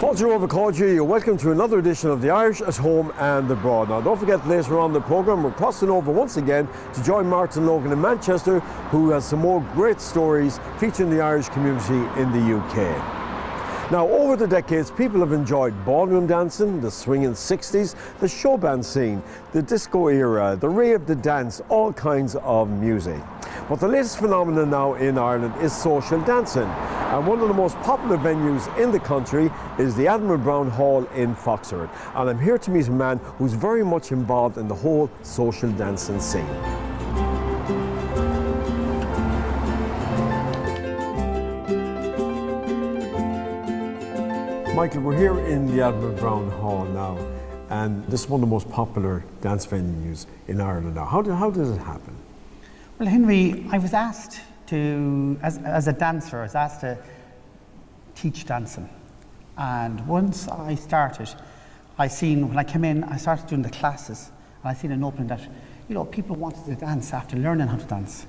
Culture over culture, you're welcome to another edition of the Irish at Home and Abroad. Now don't forget, later on the programme we're crossing over once again to join Martin Logan in Manchester, who has some more great stories featuring the Irish community in the UK. Now, over the decades, people have enjoyed ballroom dancing, the swinging 60s, the show band scene, the disco era, the rave, the dance, all kinds of music. But the latest phenomenon now in Ireland is social dancing. And one of the most popular venues in the country is the Admiral Brown Hall in Foxford. And I'm here to meet a man who's very much involved in the whole social dancing scene. Michael, we're here in the Admiral Brown Hall now, and this is one of the most popular dance venues in Ireland now. How does it happen? Well, Henry, I was asked to, as a dancer, I was asked to teach dancing. And once I started, when I came in, I started doing the classes, and I seen an opening that, people wanted to dance after learning how to dance.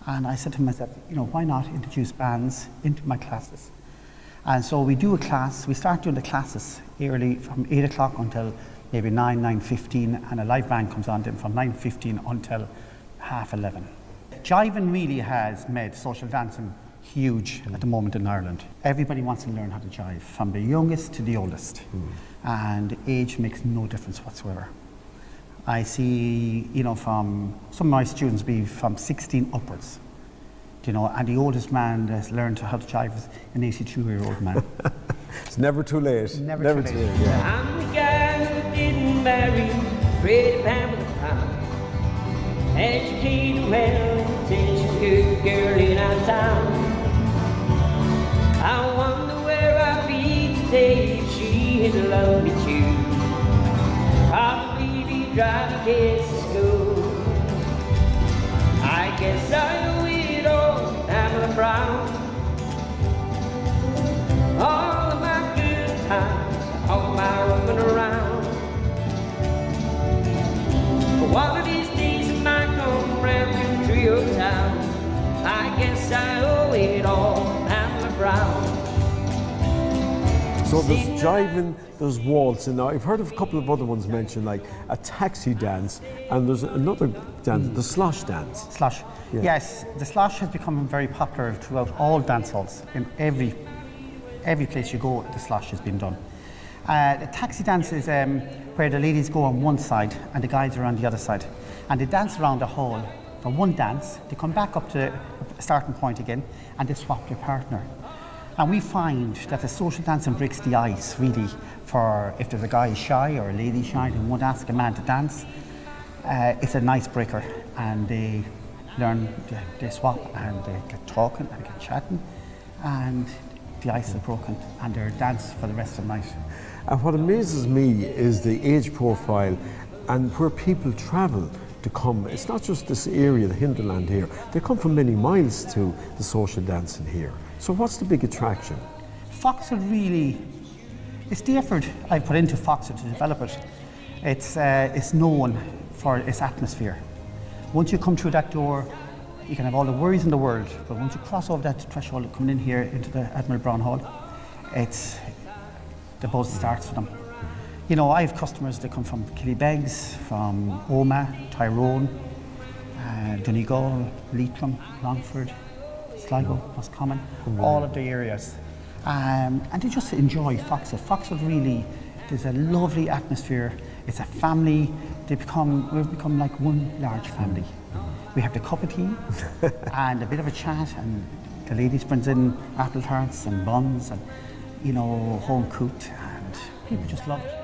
And I said to myself, why not introduce bands into my classes? And so we do a class, we start doing the classes early from 8 o'clock until maybe 9:15, and a live band comes on then from 9:15 until 10:30. Jiving really has made social dancing huge at the moment in Ireland. Everybody wants to learn how to jive, from the youngest to the oldest. And age makes no difference whatsoever. I see, from some of my students be from 16 upwards. And the oldest man that's learned how to jive is an 82-year-old man. It's never too late. Never too late. Yeah. I'm the guy who didn't marry Pretty Pamela Brown. Educated well, intelligent good girl in our town. I wonder where I'd be today if she had loved me too. Probably be driving kids to school. I guess I owe it all to Pamela Brown. All of my good times, all my roaming around. But one of these days I might come round to your town. I guess I owe it all to Pamela Brown. So there's jiving, there's waltzing. Now I've heard of a couple of other ones mentioned, like a taxi dance, and there's another dance, the slosh dance. Slosh. Yeah. Yes, the slosh has become very popular throughout all dance halls. In every place you go, the slosh has been done. The taxi dance is where the ladies go on one side and the guys are on the other side. And they dance around the hall for one dance, they come back up to a starting point again, and they swap their partner. And we find that the social dancing breaks the ice, really, for if there's a guy shy or a lady shy and won't ask a man to dance, it's a nice breaker, and they learn, they swap, and they get talking and get chatting, and the ice is broken, and they're dance for the rest of the night. And what amazes me is the age profile and where people travel to come. It's not just this area, the hinterland here. They come from many miles to the social dancing here. So what's the big attraction? Foxford really, it's the effort I put into Foxford to develop it. It's known for its atmosphere. Once you come through that door, you can have all the worries in the world, but once you cross over that threshold coming in here into the Admiral Brown Hall, the buzz starts for them. I have customers that come from Killybegs, from Omagh, Tyrone, Donegal, Leitrim, Longford, Sligo, Roscommon, all of the areas. And they just enjoy Foxford. Foxford really, there's a lovely atmosphere. It's a family. We've become like one large family. We have the cup of tea and a bit of a chat, and the ladies brings in apple tarts and buns and, home cooked, and people just love it.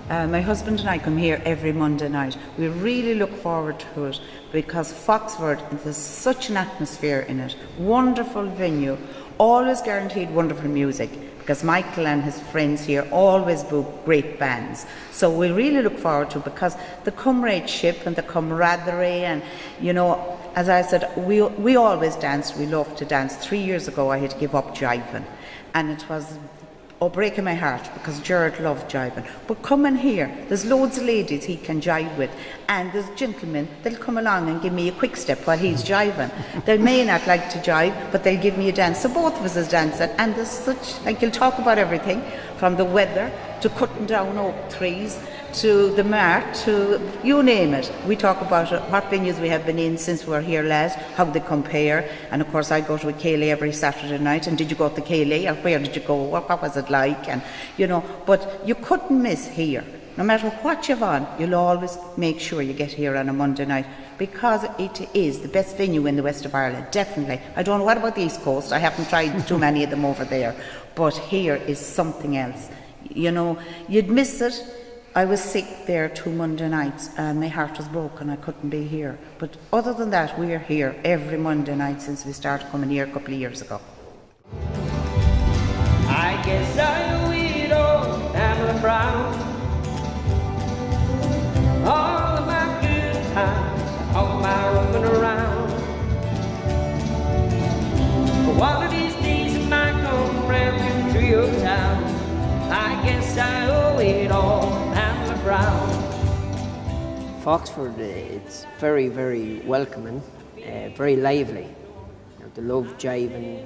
My husband and I come here every Monday night. We really look forward to it because Foxford, there's such an atmosphere in it. Wonderful venue, always guaranteed wonderful music because Michael and his friends here always book great bands. So we really look forward to it because the comradeship and the camaraderie, and as I said, we always dance. We love to dance. 3 years ago I had to give up jiving, and it was or breaking my heart because Gerard loved jiving. But come in here, there's loads of ladies he can jive with, and there's gentlemen, they'll come along and give me a quick step while he's jiving. They may not like to jive, but they'll give me a dance. So both of us is dancing, and there's such, like, you'll talk about everything from the weather to cutting down oak trees to the mart, to you name it. We talk about what venues we have been in since we were here last, how they compare, and of course I go to a Cayley every Saturday night, and did you go to Cayley, or where did you go, what was it like, and you know, but you couldn't miss here. No matter what you've on, you'll always make sure you get here on a Monday night, because it is the best venue in the west of Ireland, definitely. I don't know what about the East Coast, I haven't tried too many of them over there, but here is something else. You know, you'd miss it. I was sick there 2 Monday nights and my heart was broken, I couldn't be here. But other than that, we're here every Monday night since we started coming here a couple of years ago. I guess I owe it all, Admiral Brown. All of my good times, all my roving around. One of these days I might come round to your town. I guess I owe it all, Admiral Brown. Foxford, it's very, very welcoming, very lively. You know, they love jiving,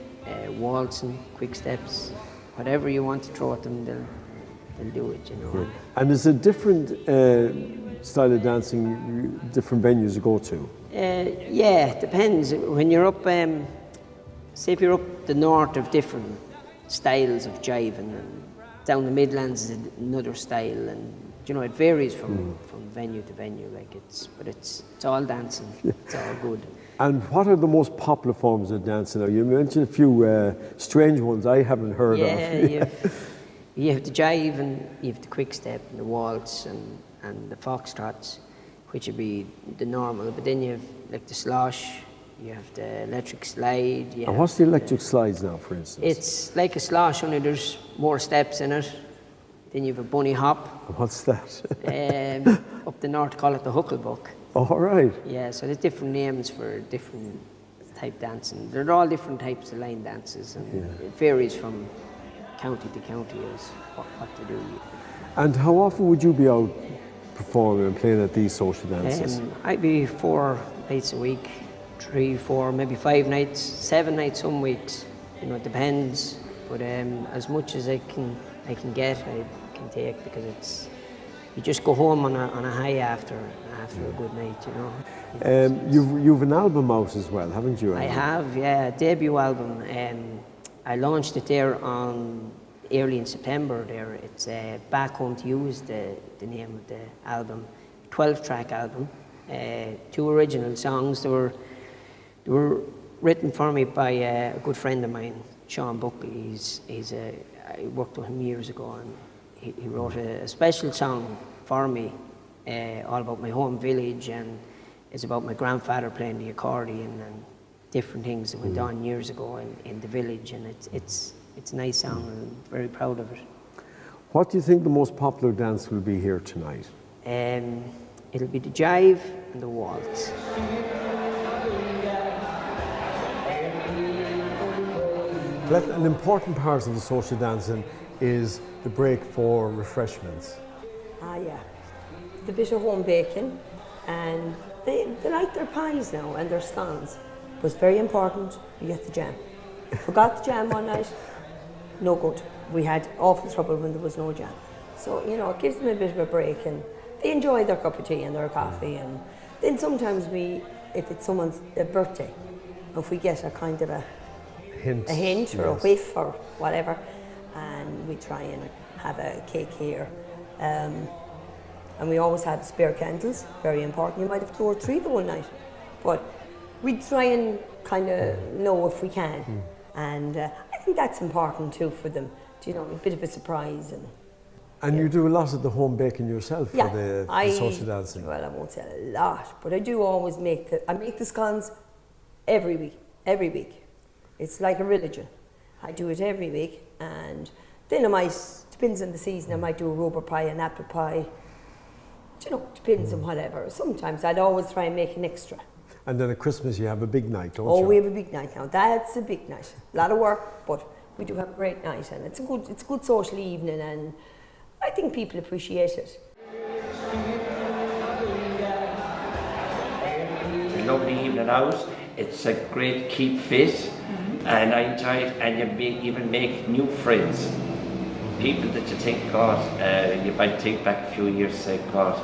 waltzing, quick steps, whatever you want to throw at them, they'll do it, you know. And is it different style of dancing, different venues you go to? Yeah, it depends. When you're up, say if you're up the north of different styles of jiving, and down the Midlands is another style, and you know it varies from venue to venue. Like it's all dancing. It's all good. And what are the most popular forms of dancing? Now you mentioned a few strange ones I haven't heard of. Yeah, you have the jive, and you have the quick step, and the waltz, and the foxtrots, which would be the normal. But then you have like the slosh. You have the electric slide. And what's the electric slides now, for instance? It's like a slosh, only there's more steps in it. Then you have a bunny hop. And what's that? Up the north, call it the hucklebuck. All right. Yeah, so there's different names for different type dancing. They're all different types of line dances, and it varies from county to county as what to do. And how often would you be out performing and playing at these social dances? I'd be 4 nights a week. 3, 4, maybe 5 nights, 7 nights some weeks. You know, it depends. But as much as I can get, I can take, because it's you just go home on a high after a good night, you know. You've an album out as well, haven't you? I have, yeah, a debut album. I launched it there on early in September. There, it's Back Home to You is the name of the album. 12-track album, 2 original songs. They were written for me by a good friend of mine, Sean Buckley. I worked with him years ago, and he wrote a special song for me, all about my home village, and it's about my grandfather playing the accordion and different things that went on years ago in the village, and it's a nice song, and I'm very proud of it. What do you think the most popular dance will be here tonight? It'll be the jive and the waltz. An important part of the social dancing is the break for refreshments. Yeah. The bit of home baking, and they like their pies now and their scones. But it's very important you get the jam. Forgot the jam one night, no good. We had awful trouble when there was no jam. So, you know, it gives them a bit of a break, and they enjoy their cup of tea and their coffee. And then sometimes if it's someone's birthday, if we get a kind of a hint or a whiff or whatever, and we try and have a cake here. And we always have spare candles, very important. You might have 2 or 3 the one night, but we try and kind of know if we can. And I think that's important too for them, you know, a bit of a surprise. And you do a lot of the home baking yourself for the social dancing? Well, I won't say a lot, but I do always make the scones every week. It's like a religion. I do it every week, and then I might, depends on the season, I might do a rhubarb pie, an apple pie. You know, depends on whatever. Sometimes I'd always try and make an extra. And then at Christmas you have a big night, don't you? Oh, we have a big night now. That's a big night. A lot of work, but we do have a great night, and it's a good social evening, and I think people appreciate it. A lovely evening out. It's a great keep fit, and I enjoy it. And you even make new friends, people that you think, God, you might think back a few years, say, God,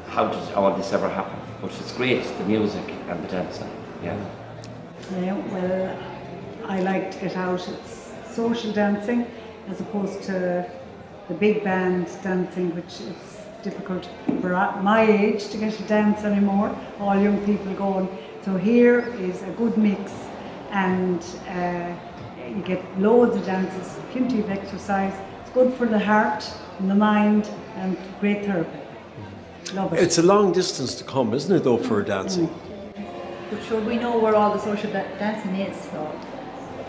how does all this ever happen? But it's great, the music and the dancing. Yeah. Yeah, well, I like to get out. It's social dancing as opposed to the big band dancing, which it's difficult for my age to get to dance anymore. All young people going. So here is a good mix, and you get loads of dances, plenty of exercise. It's good for the heart and the mind, and great therapy. Love it. It's a long distance to come, isn't it, though, for dancing? But sure, we know where all the social dancing is, so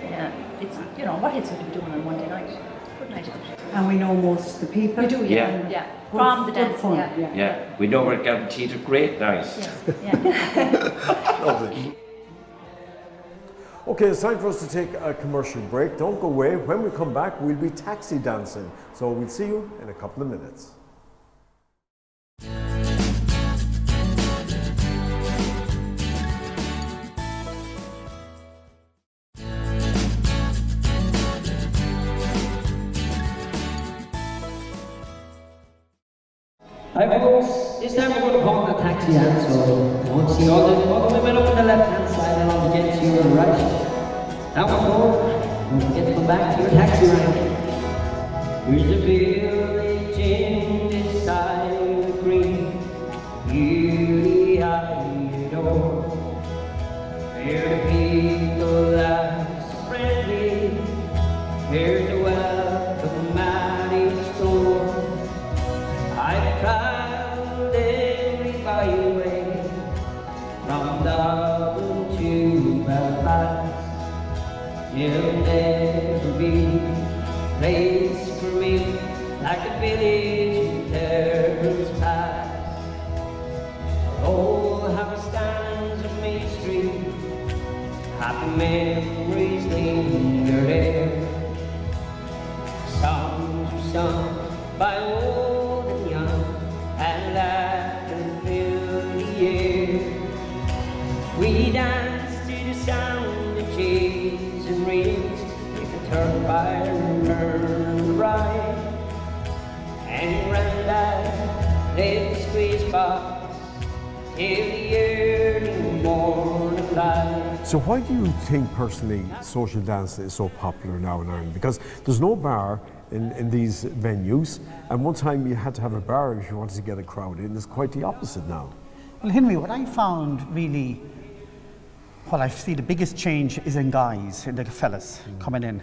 yeah, it's, you know, what it's going to be doing on Monday night. Good night out. And we know most of the people. We do, yeah. Yeah. From the Good dance, fun, yeah. Yeah, we know we're guaranteed a great night. Yeah. Lovely. Okay, it's time for us to take a commercial break. Don't go away. When we come back, we'll be taxi dancing. So we'll see you in a couple of minutes. Hi folks, this time we're going to call the taxi dance, so I want to see all the women up on the left hand side and all the gents here on the right. Down the floor, don't forget to come back to your taxi rank. Here's the village in this side of the green, here the door. Here the people are so friendly, here's the welcome at each door. I've traveled every byway from Dublin to Belfast. There'll never be a place for me like a village in Terrace Pass. Oh, how it stands on Main Street, happy memories linger there. Songs were sung by old and young, and laughter filled the air. We danced to the sound of cheers and rings, with the turf fire burned bright, and Grandad led the squeeze box till the early morning light. So why do you think personally social dance is so popular now in Ireland? Because there's no bar in these venues, and one time you had to have a bar if you wanted to get a crowd in. It's quite the opposite now. Well, Henry, what I found really, what I see the biggest change is in guys, in the fellas coming in.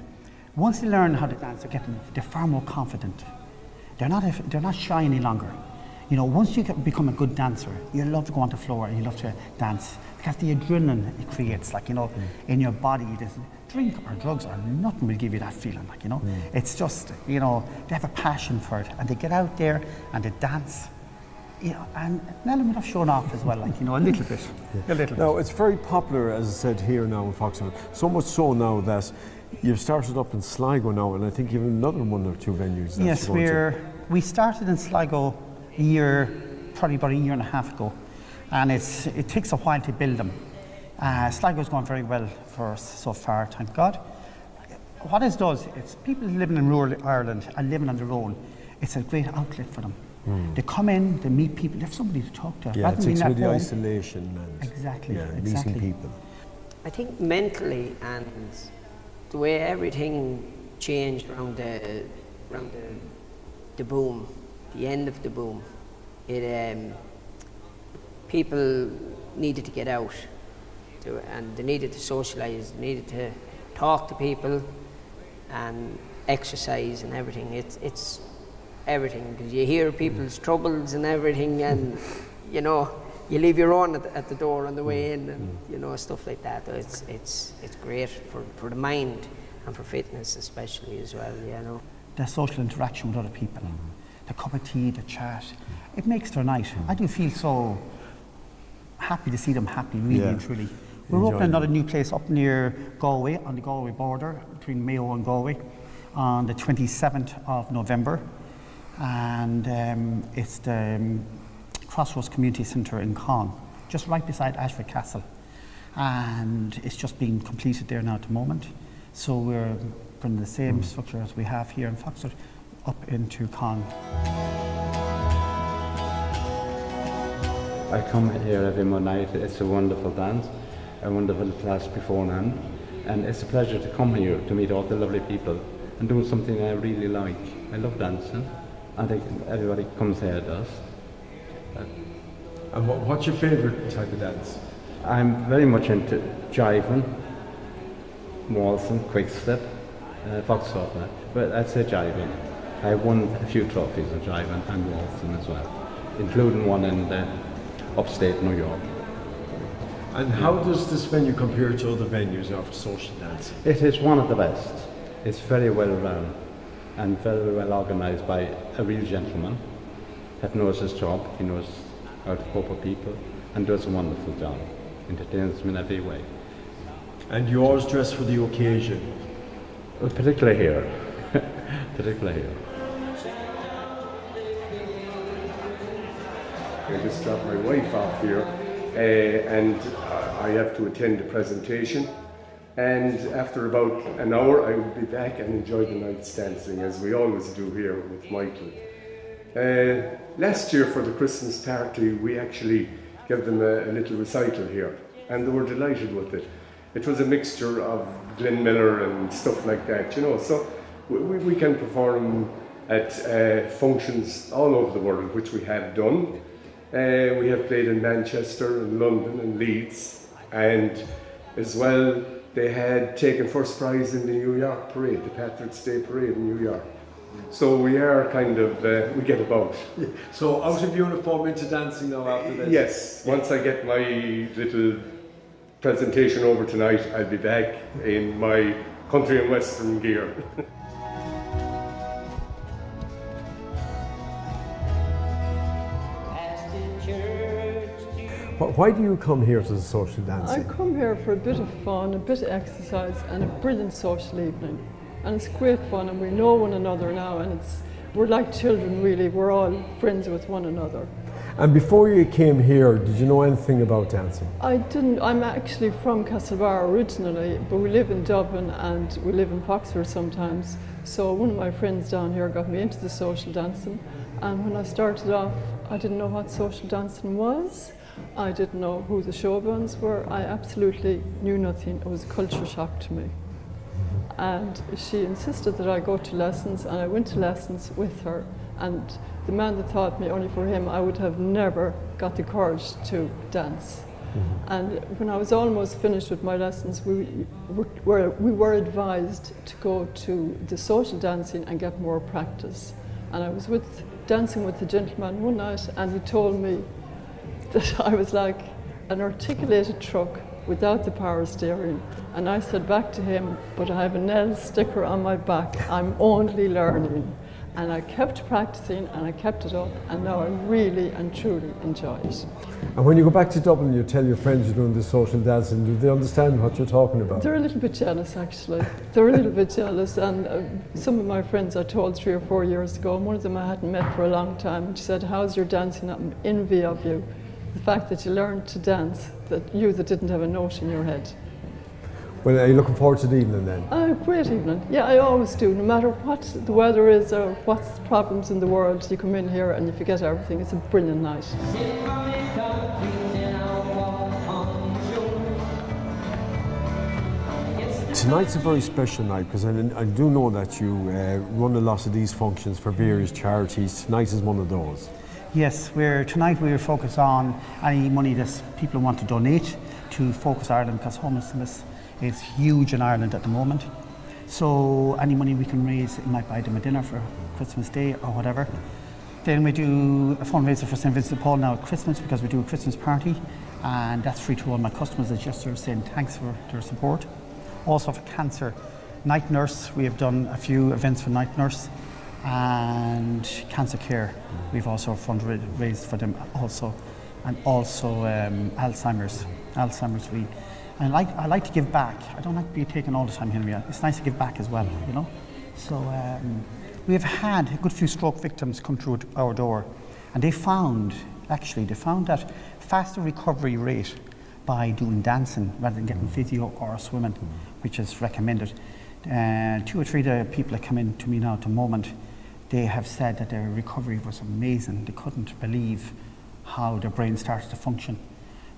Once they learn how to dance, they're far more confident. They're not shy any longer. You know, once you become a good dancer, you love to go on the floor and you love to dance because the adrenaline it creates, like, you know, in your body. Drink or drugs or nothing will give you that feeling, like, you know. It's just, you know, they have a passion for it and they get out there and they dance, you know, and an element of showing off as well, like, you know, a little bit. A little bit. Now, it's very popular, as I said, here now in Foxford. So much so now that you've started up in Sligo now, and I think you have another one or two venues. That Yes, we started in Sligo probably about a year and a half ago, and it takes a while to build them. Sligo's gone very well for us so far, thank God. What it does, it's people living in rural Ireland and living on their own, it's a great outlet for them. They come in, they meet people, they have somebody to talk to. Yeah, it takes away the isolation and exactly, meeting people. I think mentally and the way everything changed around the boom, the end of the boom, people needed to get out, and they needed to socialise, they needed to talk to people and exercise and everything. It's everything, because you hear people's troubles and everything, and you know, you leave your own at the door on the way in, and you know, stuff like that. It's great for the mind and for fitness especially as well, you know. The social interaction with other people, the cup of tea, the chat, it makes their night. I do feel so happy to see them happy, really and truly. We're opening another new place up near Galway, on the Galway border, between Mayo and Galway, on the 27th of November. And it's the Crossroads Community Centre in Con, just right beside Ashford Castle. And it's just being completed there now at the moment. So we're bringing the same structure as we have here in Foxford up into Con. I come here every Monday night. It's a wonderful dance, a wonderful class beforehand, and it's a pleasure to come here to meet all the lovely people and do something I really like. I love dancing. I think everybody comes here does. And what's your favourite type of dance? I'm very much into jiving, waltzing, quick step, foxtrot, but I'd say jiving. I won a few trophies of jiving and waltzing as well, including one in upstate New York. And how does this venue compare to other venues after social dancing? It is one of the best. It's very well run and very well organised by a real gentleman that knows his job. He knows how to cope with people and does a wonderful job. Entertains them in every way. And you always dress for the occasion? Well, particularly here. Particularly here. I just dropped my wife off here and I have to attend a presentation, and after about an hour I will be back and enjoy the night's dancing, as we always do here with Michael. Last year for the Christmas party we actually gave them a little recital here and they were delighted with it. It was a mixture of Glenn Miller and stuff like that, you know, so we can perform at functions all over the world, which we have done. We have played in Manchester and London and Leeds, and as well they had taken first prize in the New York parade, the Patrick's Day parade in New York. So we are kind of, we get about. Yeah. So out of uniform into dancing now after this? Yes, once I get my little presentation over tonight, I'll be back in my country and western gear. Why do you come here to the social dancing? I come here for a bit of fun, a bit of exercise and a brilliant social evening. And it's great fun and we know one another now, and we're like children really, we're all friends with one another. And before you came here, did you know anything about dancing? I didn't, I'm actually from Castlebar originally, but we live in Dublin and we live in Foxford sometimes. So one of my friends down here got me into the social dancing, and when I started off I didn't know what social dancing was. I didn't know who the showbands were. I absolutely knew nothing. It was a culture shock to me. And she insisted that I go to lessons, and I went to lessons with her. And the man that taught me, only for him, I would have never got the courage to dance. And when I was almost finished with my lessons, we were advised to go to the social dancing and get more practice. And I was dancing with the gentleman one night, and he told me that I was like an articulated truck without the power steering. And I said back to him, but I have a nail sticker on my back, I'm only learning. And I kept practicing and I kept it up, and now I really and truly enjoy it. And when you go back to Dublin, you tell your friends you're doing this social dancing, do they understand what you're talking about? They're a little bit jealous, actually. They're a little bit jealous, and some of my friends I told 3 or 4 years ago, and one of them I hadn't met for a long time, and she said, how's your dancing? I'm envy of you. The fact that you learned to dance, that didn't have a note in your head. Well, are you looking forward to the evening then? Great evening. Yeah, I always do. No matter what the weather is or what's the problems in the world, you come in here and you forget everything. It's a brilliant night. Tonight's a very special night because I do know that you run a lot of these functions for various charities. Tonight is one of those. Yes, tonight we're focused on any money that people want to donate to Focus Ireland, because homelessness is huge in Ireland at the moment. So any money we can raise, it might buy them a dinner for Christmas Day or whatever. Then we do a fundraiser for St. Vincent de Paul now at Christmas, because we do a Christmas party, and that's free to all my customers. It's just saying thanks for their support. Also for cancer, night nurse, we have done a few events for night nurse, and cancer care, we've also fundraised for them also, and also Alzheimer's. I like to give back. I don't like to be taken all the time, Henry. It's nice to give back as well, you know. So we've had a good few stroke victims come through our door, and they found that faster recovery rate by doing dancing rather than getting physio or swimming, which is recommended. 2 or 3 of the people that come in to me now at the moment, they have said that their recovery was amazing. They couldn't believe how their brain started to function.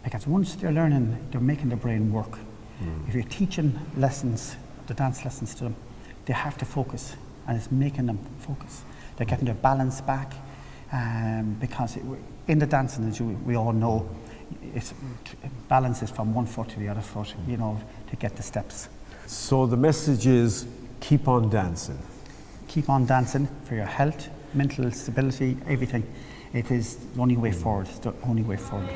Because once they're learning, they're making their brain work. If you're teaching lessons, the dance lessons to them, they have to focus, and it's making them focus. They're getting their balance back, because in the dancing, as we all know, balance is from one foot to the other foot, you know, to get the steps. So the message is keep on dancing. Keep on dancing for your health, mental stability, everything. It is the only way forward. It's the only way forward.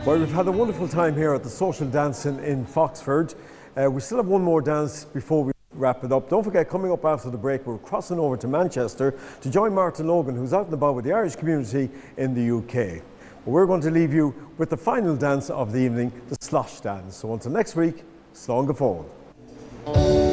Well, we've had a wonderful time here at the Social Dancing in Foxford. We still have one more dance before we wrap it up. Don't forget, coming up after the break, we're crossing over to Manchester to join Martin Logan, who's out and about with the Irish community in the UK. We're going to leave you with the final dance of the evening, the slosh dance. So until next week, slán go fóill.